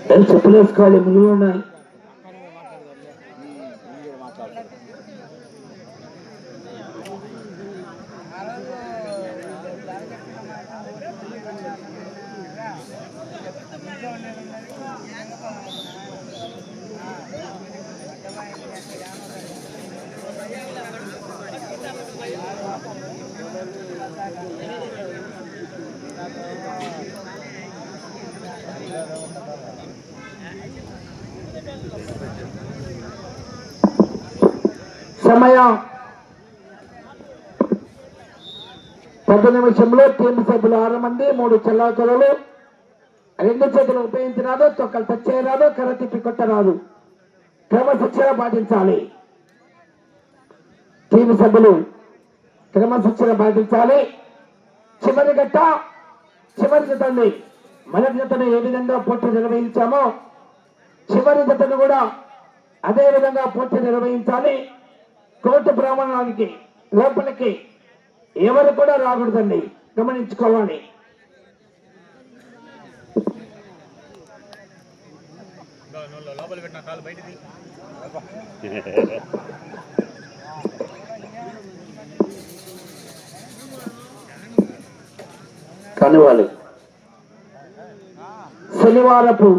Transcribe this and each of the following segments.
చెప్పులు వేసుకోవాలి, ముందు ఉన్నాయి. సమయం 10 నిమిషంలో టీం సభ్యులు 6 మంది, 3 చెల్లాకులలు, 2 చేతులు ఉపయోగించరాదు, తొక్కలు టచ్ చేయరాదు, కర్ర తిప్పి కొట్టరాదు. క్రమశిక్షణ పాటించాలి. టీం సభ్యులు క్రమశిక్షణ పాటించాలి. చివరి గట్ట చివరి జతండి. మొదటి జతను ఏ విధంగా పోటీ నిర్వహించామో చివరి జతను కూడా అదే విధంగా పోటీ నిర్వహించాలి. కోర్టు బ్రాహ్మణానికి లోపలికి ఎవరు కూడా రాకూడదండి, గమనించుకోవాలి. కనువాలి శనివారపు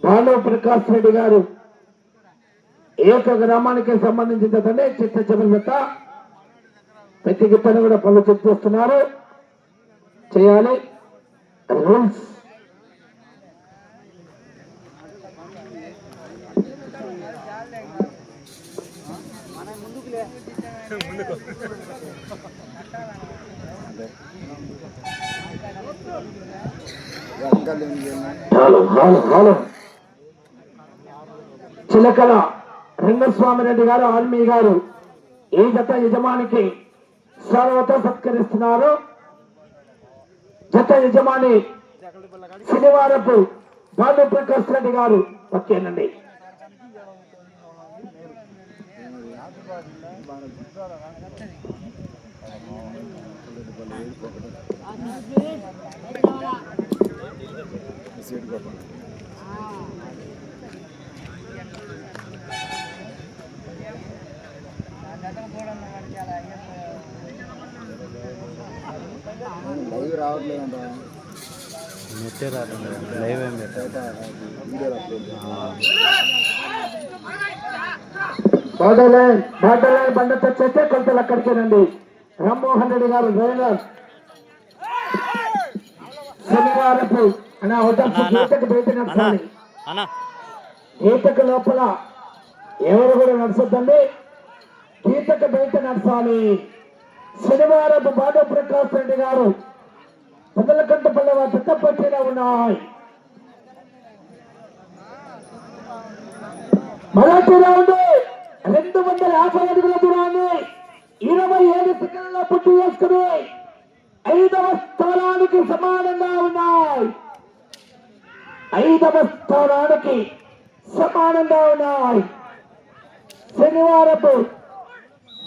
భాను ప్రకాష్ రెడ్డి గారు ఏక గ్రామానికి సంబంధించిన చిత్త చివరిత ప్రతి గిత్తను కూడా పనులు చెక్ చేస్తున్నారు. చేయాలి రూల్స్. చిలకల రంగస్వామిరెడ్డి గారు, ఆర్మీ గారు ఈ జత యజమానికి సెలవుతో సత్కరిస్తున్నారు. జత యజమాని శనివారపు భాను ప్రకాష్ రెడ్డి గారు. ఓకేనండి. బండ తెచ్చైతే కొంత అక్కడికేనండి. రామ్మోహన్ రెడ్డి గారు డ్రైవర్ శనివారపు గీతకు బయట నడచాలి. గీతకు లోపల ఎవరు కూడా నడచొద్దండి, గీతకు బయట నడచాలి. శనివారపు భాను ప్రకాష్ రెడ్డి గారు పొదలకంటపల్లి చెత్త పట్టిలో ఉన్నాయి. మొదటి రౌండ్ 250 అడుగుల దూరాన్ని 27 సెకండ్లలో పూర్తి చేసుకుని 5వ స్థానానికి సమానంగా ఉన్నాయి. 5వ స్థానానికి సమానంగా ఉన్నాయి. శనివారపు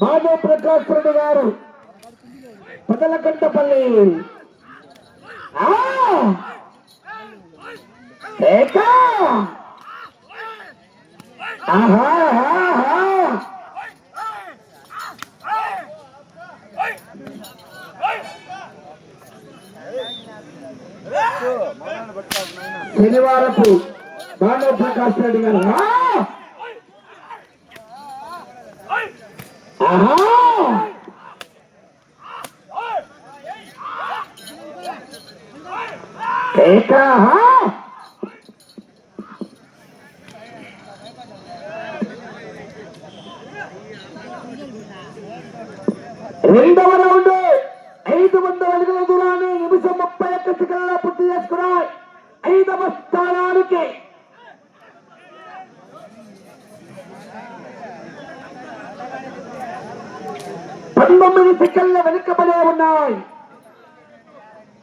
భాను ప్రకాష్ రెడ్డి గారు పొదలకంటపల్లి. శనివారపు భాను ప్రకాష్ రెడ్డి గారు రెండవ రౌండ్ 500 అడుగుల దూరాన్ని నిమిషం 31 సెకండ్లలో పూర్తి చేసుకున్నాయి. 5వ స్థానానికి 19 సెకండ్ల వెనుకబడే ఉన్నాయి.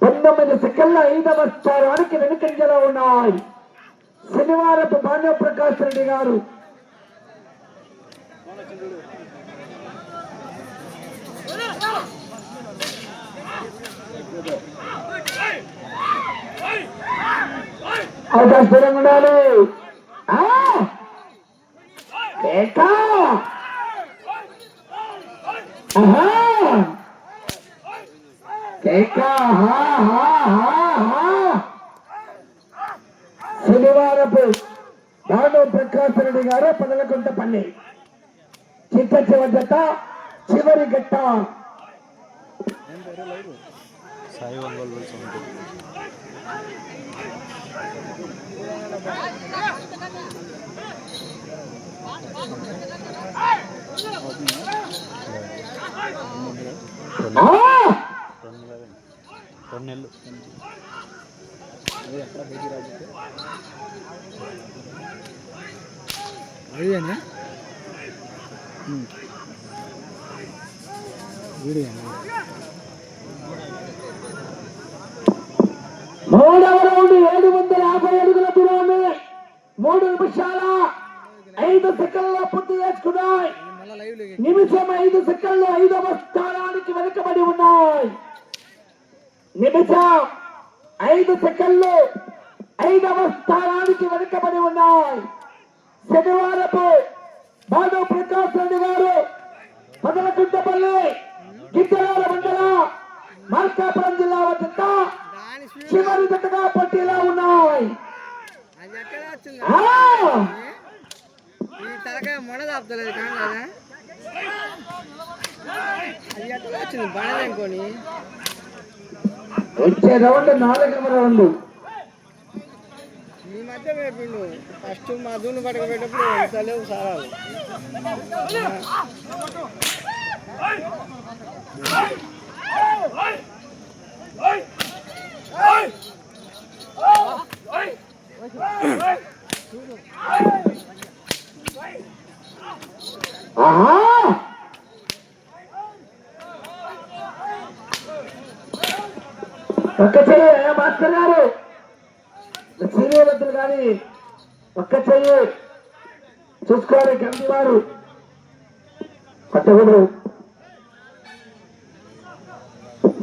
19 సెకండ్ల 5వ స్థానానికి వెనుకంజలో ఉన్నాయి. శనివారపు భాను ప్రకాష్ రెడ్డి గారు Hey! అవకాశం దూరంగా ఉండాలి. కేక కేక శనివారపు రాఘవ ప్రకాశ్ రెడ్డి గారు పదలకుంటపల్లి చిట్ట చివరి జత చివరి గట్ట. మూడవ రౌండ్ 750 అడుగుల దూరాన్ని 3 నిమిషాల 5 సెకండ్ల పూర్తి చేసుకున్నాయి. నిమిషం 5 సెకండ్లు 5వ స్థానానికి వెనుకబడి ఉన్నాయి. నిమిషం 5 సెకండ్లు 5వ స్థానానికి వెనుకబడి ఉన్నాయి. శనివారపు మాధవ్ ప్రకాశ్ రెడ్డి గారు పదలకుంటపల్లి గిద్దరాల మండలం మార్కాపురం జిల్లా వద్ద చివరి జతగా పోటీలో ఉన్నాయి. వచ్చే రౌండ్ 4వ రౌండ్. ఈ మధ్య మేపిండు ఫస్ట్ మధుని పట్టుకుపోయేటప్పుడు వెళ్తలేవు సారాలు. ఒక్క చెయ్యి మాస్టర్ గారు, సీనియర్లు కానీ ఒక్క చెయ్యి చూసుకోవాలి. కమిటీ వారు పట్టకూడదు.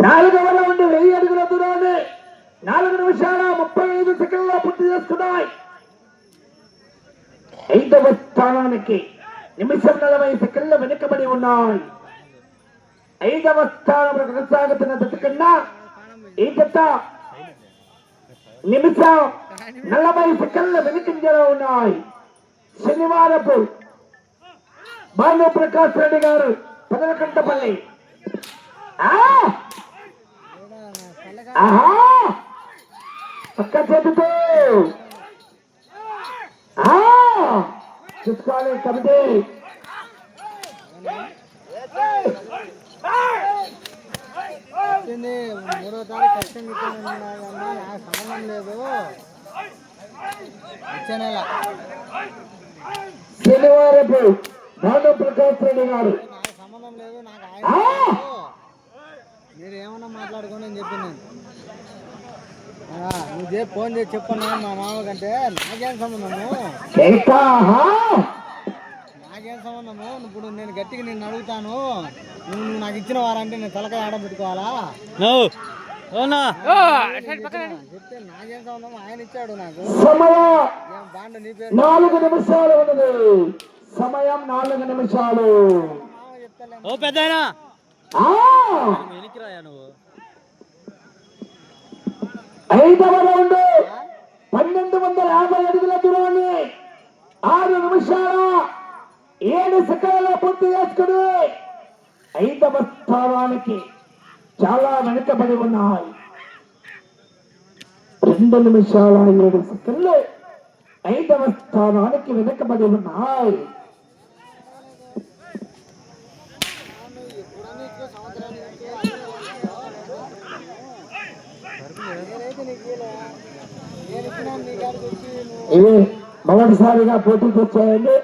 4వ రౌండ్ 1000 అడుగుల దూరాన్ని 4 నిమిషాల 35 సెకండ్లో పూర్తి చేసుకున్నాయి. 5వ స్థానానికి నిమిషం 40 సెకండ్లు వెనుకబడి ఉన్నాయి. 5వ స్థానంలో కొనసాగుతున్న జత కన్నా ఈ జత నిమిషం 40 సెకండ్ల వెనుకంజలో ఉన్నాయి. శనివారపు మాధవ్ ప్రకాశ్ రెడ్డి గారు పదలకుంటపల్లి పక్క చేతితో చూసుకోవాలి. కమిటీ 3వ తారీఖు ఖచ్చితంగా ఇచ్చానన్నా నాకు సంబంధం లేదు. వచ్చే నెల శనివారపు మాధవ్ ప్రకాశ్ రెడ్డి గారు నాకు సంబంధం లేదు. నాకు ఆయన మీరు ఏమన్నా మాట్లాడుకోండి అని చెప్పిన నువ్వు ఫోన్ చేసి చెప్పన్నా మా మామ కంటే నాకేం సంబంధము ఇప్పుడు నేను గట్టిగా నిన్ను అడుగుతాను. నువ్వు నాకు ఇచ్చిన వారంటే నేను తలకాయ ఆడ పెట్టుకోవాలా? చెప్తే నాకేం సంబంధం, ఆయన ఇచ్చాడు నాకు. బాండ్ నీ పేరు 4 నిమిషాలు ఉన్నది. సమయం 4 నిమిషాలు. పెద్దనా 5వ రౌండ్ 1250 అడుగుల దూరాన్ని 6 నిమిషాల 7 సెకండ్ల పూర్తి చేసుకుని 5వ స్థానానికి చాలా వెనుకబడి ఉన్నాయి. 2 నిమిషాల 7 సెకండ్లు 5వ స్థానానికి వెనుకబడి ఉన్నాయి. ఇవి మొదటిసారిగా పోటీకి వచ్చాయండి.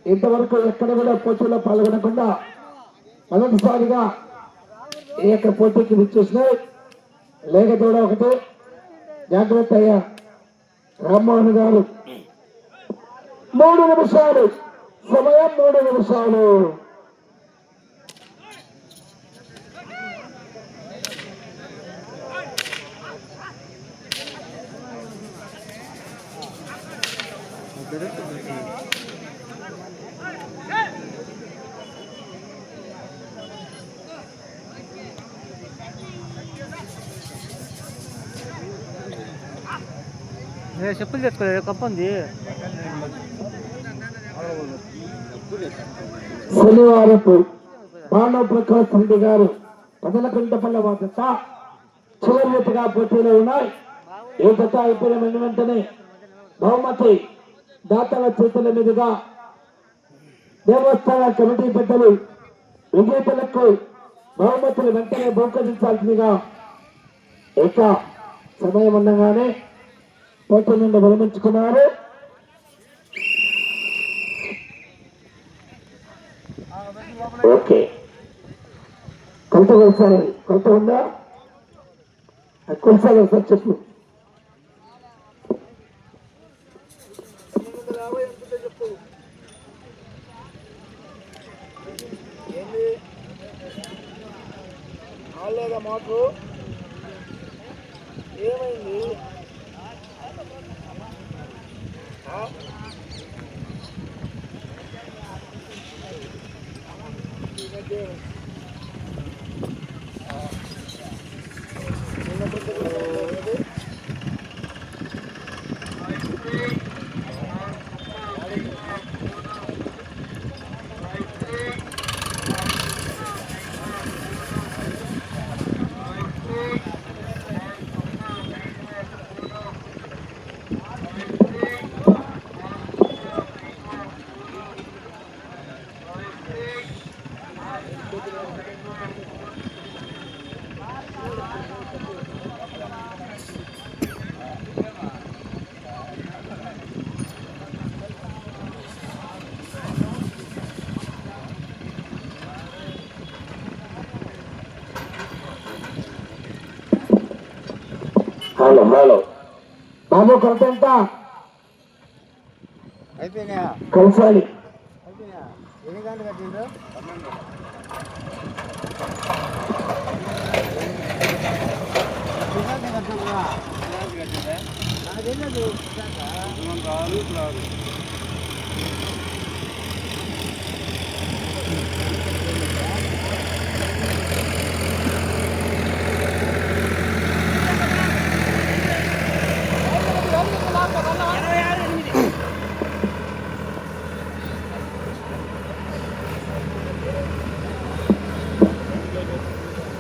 ఇంతవరకు ఎక్కడ కూడా పోటీలో పాల్గొనకుండా మొదటిసారిగా ఈ యొక్క పోటీకి విచ్చేసినాయి. లేకపోవడం ఒకటి జాగ్రత్త అయ్యా. రామ్మోహన్ గారు 3 నిమిషాలు. సమయం 3 నిమిషాలు. చెప్పులు తెచ్చుకోలేదు కప్పంది శనివారపు మానవ్ ప్రకాష్ రెడ్డి గారు పదలకుంటపల్ల వద్ద చివరి జతగా పోటీలో ఉన్నాయి. ఏ జత అయిపోయిన వెంటనే బహుమతి దాతల చేతుల మీదుగా దేవస్థాన కమిటీ పెద్దలు విజేతలకు బహుమతులు వెంటనే బహుకరించాల్సిందిగా ఇక సమయం ఉండగానే పోటీ నుండి విరమించుకున్నారు. ఓకే, కొలత ఒకసారి కొలత ఉందా? కొలసాలి ఒకసారి చెప్పు. లేదా మాకు ఏమైంది? హలో హలో బాబు, కొలత ఎంత? అయిపోయినా కొలసాలి. ఎన్ని గంటలు కట్టిండ్రు?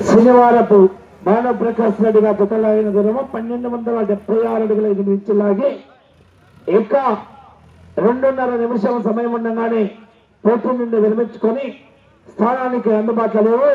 శనివారపు మానవ్ ప్రకాష్ రెడ్డి గారు జతలాగిన దూరము 1276 అడుగుల 5 ఇంచులు లాగి ఇక 2.5 నిమిషం సమయం ఉండగానే పోటీ నుండి విరమించుకొని స్థానానికి అందుబాటులో లేవు.